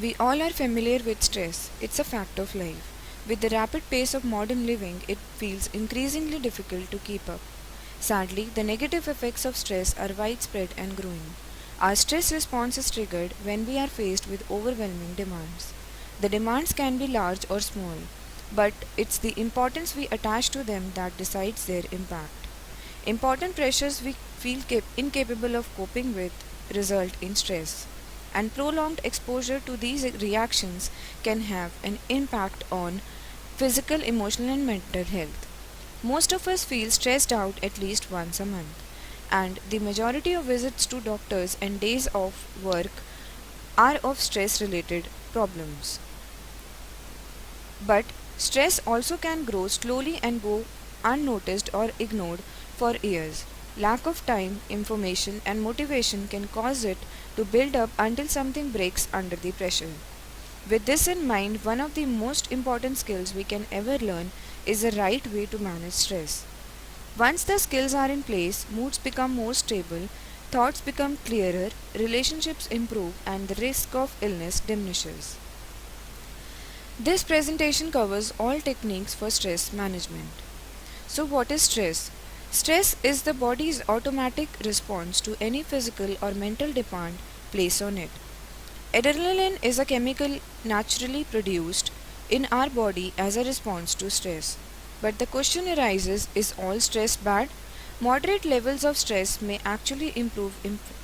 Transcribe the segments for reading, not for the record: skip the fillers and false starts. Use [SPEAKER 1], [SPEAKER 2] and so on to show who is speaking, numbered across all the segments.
[SPEAKER 1] We all are familiar with stress. It's a fact of life. With the rapid pace of modern living, it feels increasingly difficult to keep up. Sadly, the negative effects of stress are widespread and growing. Our stress response is triggered when we are faced with overwhelming demands. The demands can be large or small, but it's the importance we attach to them that decides their impact. Important pressures we feel incapable of coping with result in stress, and prolonged exposure to these reactions can have an impact on physical, emotional, and mental health. Most of us feel stressed out at least once a month, and the majority of visits to doctors and days off work are of stress related problems. But stress also can grow slowly and go unnoticed or ignored for years. Lack of time, information, and motivation can cause it to build up until something breaks under the pressure. With this in mind, one of the most important skills we can ever learn is the right way to manage stress. Once the skills are in place, moods become more stable, thoughts become clearer, relationships improve, and the risk of illness diminishes. This presentation covers all techniques for stress management. So, what is stress? Stress is the body's automatic response to any physical or mental demand placed on it. Adrenaline is a chemical naturally produced in our body as a response to stress. But the question arises, is all stress bad? Moderate levels of stress may actually improve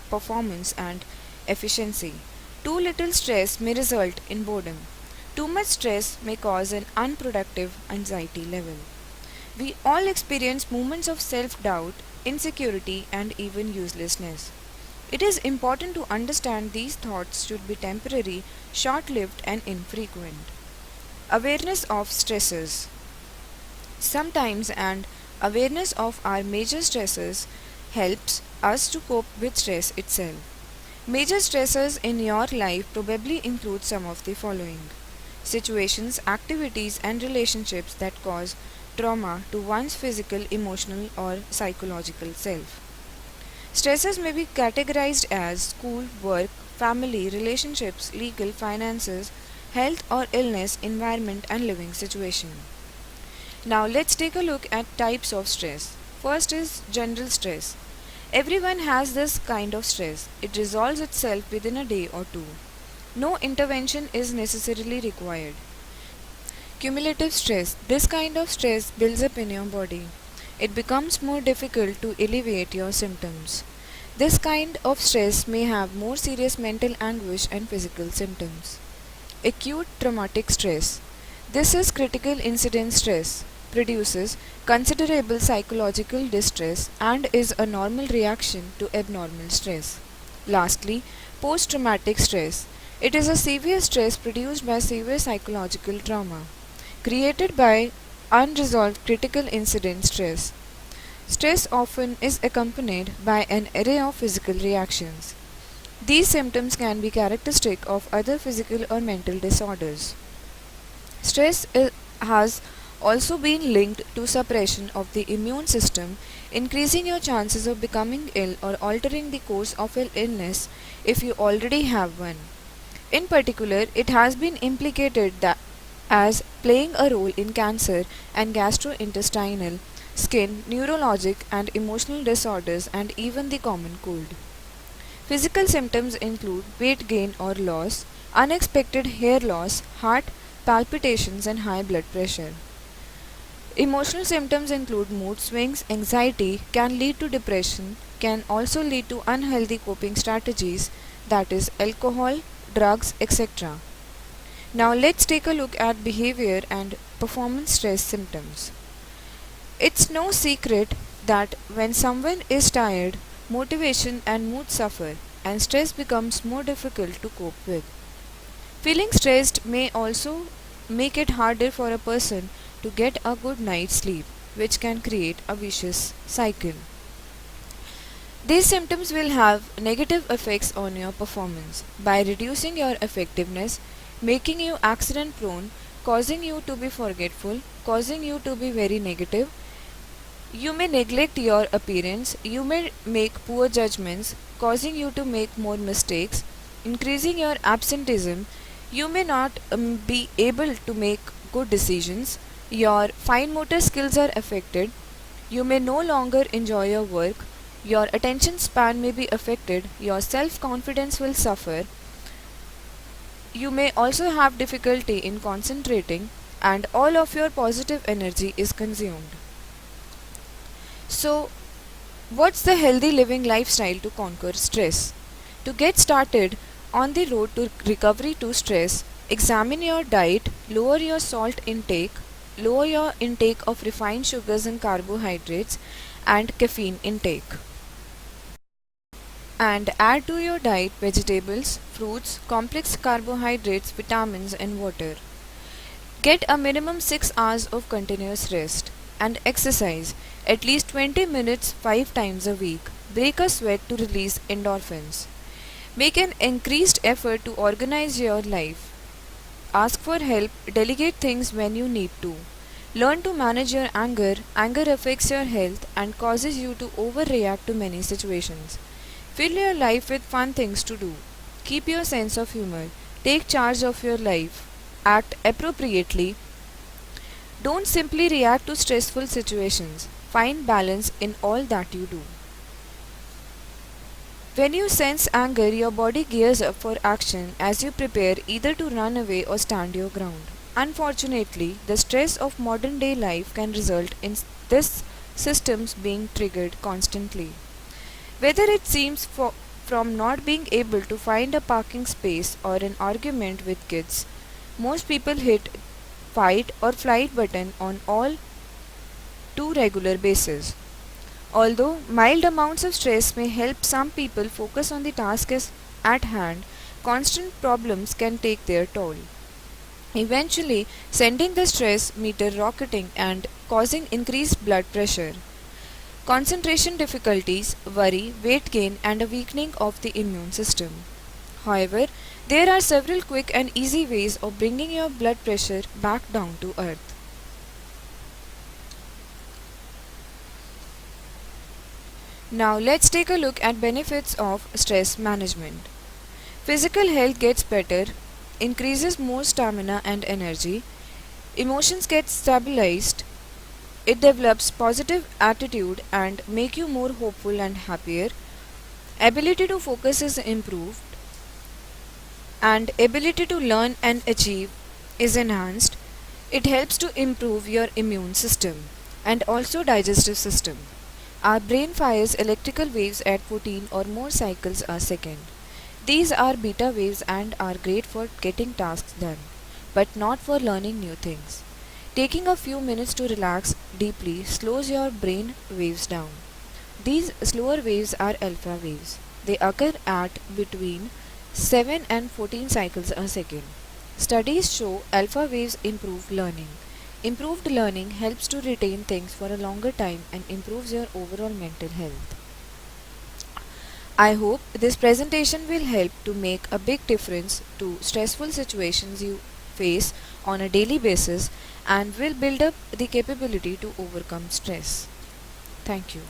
[SPEAKER 1] performance and efficiency. Too little stress may result in boredom. Too much stress may cause an unproductive anxiety level. We all experience moments of self doubt, insecurity, and even uselessness. It is important to understand these thoughts should be temporary, short lived, and infrequent. Awareness of stresses. Sometimes, and awareness of our major stresses helps us to cope with stress itself. Major stressors in your life probably include some of the following: situations, activities, and relationships that cause trauma to one's physical, emotional, or psychological self. Stresses may be categorized as school, work, family, relationships, legal, finances, health or illness, environment, and living situation. Now let's take a look at types of stress. First is general stress. Everyone has this kind of stress. It resolves itself within a day or two. No intervention is necessarily required. Cumulative stress. This kind of stress builds up in your body. It becomes more difficult to alleviate your symptoms. This kind of stress may have more serious mental anguish and physical symptoms. Acute traumatic stress. This is critical incident stress, produces considerable psychological distress, and is a normal reaction to abnormal stress. Lastly, post traumatic stress. It is a severe stress produced by severe psychological trauma, created by unresolved critical incident stress. Stress often is accompanied by an array of physical reactions. These symptoms can be characteristic of other physical or mental disorders. Has also been linked to suppression of the immune system, increasing your chances of becoming ill or altering the course of an illness if you already have one. In particular, it has been implicated as playing a role in cancer and gastrointestinal, skin, neurologic, and emotional disorders, and even the common cold. Physical symptoms include weight gain or loss, unexpected hair loss, heart palpitations, and high blood pressure. Emotional symptoms include mood swings, anxiety, can lead to depression, can also lead to unhealthy coping strategies, that is, alcohol, drugs, etc. Now let's take a look at behavior and performance stress symptoms. It's no secret that when someone is tired, motivation and mood suffer, and stress becomes more difficult to cope with. Feeling stressed may also make it harder for a person to get a good night's sleep, which can create a vicious cycle. These symptoms will have negative effects on your performance by reducing your effectiveness, making you accident prone, causing you to be forgetful, causing you to be very negative. You may neglect your appearance, you may make poor judgments, causing you to make more mistakes, increasing your absenteeism, You may not be able to make good decisions, your fine motor skills are affected, you may no longer enjoy your work, your attention span may be affected, your self confidence will suffer, you may also have difficulty in concentrating, and all of your positive energy is consumed. So, what's the healthy living lifestyle to conquer stress? To get started on the road to recovery to stress, examine your diet, lower your salt intake, lower your intake of refined sugars and carbohydrates, and caffeine intake. And add to your diet vegetables, fruits, complex carbohydrates, vitamins, and water. Get a minimum 6 hours of continuous rest and exercise at least 20 minutes 5 times a week. Break a sweat to release endorphins. Make an increased effort to organize your life. Ask for help, delegate things when you need to. Learn to manage your anger. Anger affects your health and causes you to overreact to many situations. Fill your life with fun things to do. Keep your sense of humor. Take charge of your life. Act appropriately. Don't simply react to stressful situations. Find balance in all that you do. When you sense anger, your body gears up for action as you prepare either to run away or stand your ground. Unfortunately, the stress of modern day life can result in this systems being triggered constantly. Whether it seems from not being able to find a parking space or an argument with kids, most people hit fight or flight button on all too regular basis. Although mild amounts of stress may help some people focus on the task at hand, constant problems can take their toll, eventually sending the stress meter rocketing and causing increased blood pressure, concentration difficulties, worry, weight gain, and a weakening of the immune system. However, there are several quick and easy ways of bringing your blood pressure back down to earth. Now let's take a look at benefits of stress management. Physical health gets better, increases more stamina and energy, emotions get stabilized, it develops positive attitude and make you more hopeful and happier, ability to focus is improved, and ability to learn and achieve is enhanced. It helps to improve your immune system and also digestive system. Our brain fires electrical waves at 14 or more cycles a second. These are beta waves and are great for getting tasks done, but not for learning new things. Taking a few minutes to relax deeply slows your brain waves down. These slower waves are alpha waves. They occur at between 7 and 14 cycles a second. Studies show alpha waves improve learning. Improved learning helps to retain things for a longer time and improves your overall mental health. I hope this presentation will help to make a big difference to stressful situations you face on a daily basis and will build up the capability to overcome stress. Thank you.